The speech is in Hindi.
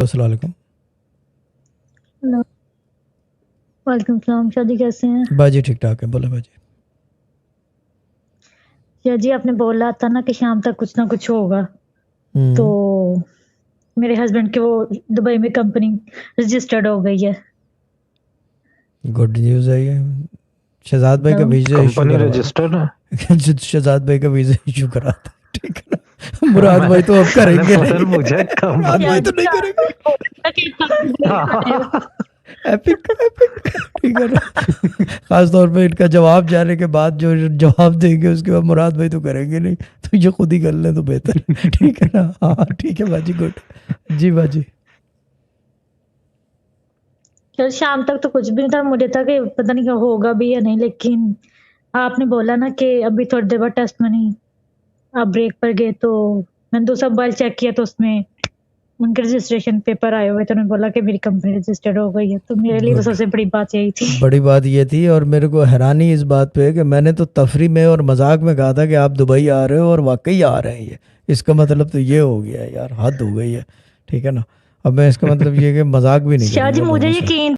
अस्सलाम वालेकुम। हेलो, वालेकुम सलाम। शादी कैसे हैं? बाजी ठीक ठाक है, बोले बाजी। या जी आपने बोला था ना कि शाम तक कुछ ना कुछ होगा। तो मेरे हस्बैंड की वो दुबई में कंपनी रजिस्टर्ड हो गई है। गुड न्यूज़ है ये। शहजाद भाई का हेलो, वीज़ा इशू कंपनी करवा रजिस्टर्ड है। दे। शहजाद भाई का वीज़ा इशू करा दे, ठीक है ना। मुराद भाई तो अब मैंने करेंगे फौरन नहीं। पूछा मुराद कंपनी। या भाई तो जी नहीं आपने करेंगे। बोला था कि कंपनी बने हो। एपिक एपिक, ठीक है ना। खास तौर पे इनका जवाब जाने के बाद जो जवाब देंगे उसके बाद मुराद भाई तो करेंगे नहीं, तो ये खुद ही कर ले तो बेहतर है, ठीक है ना। हाँ ठीक है बाजी, गुड। जी बाजी। कल शाम तक तो कुछ भी नहीं था, मुझे था कि पता नहीं क्या होगा भी या नहीं, लेकिन आपने बोला ना कि अभी थोड़ी देर बाद टेस्ट में नहीं, आप ब्रेक पर गए तो मैंने दूसरा मोबाइल चेक किया तो उसमें उनके रजिस्ट्रेशन पेपर आए हुए थे। उन्होंने बोला कि मेरी कंपनी रजिस्टर्ड हो गई है, तो मेरे लिए तो गुड। सबसे बड़ी बात यही थी। बड़ी बात ये थी, और मेरे को हैरानी इस बात पे है कि मैंने तो तफरी में और मजाक में कहा था कि आप दुबई आ रहे हो और वाकई आ रहे हैं। ये इसका मतलब तो ये हो गया है यार, हद हो गई है, ठीक है ना। अब मैं इसका मतलब ये कि मजाक भी नहीं शाह जी करूँगा मुझे लोगों से। यकीन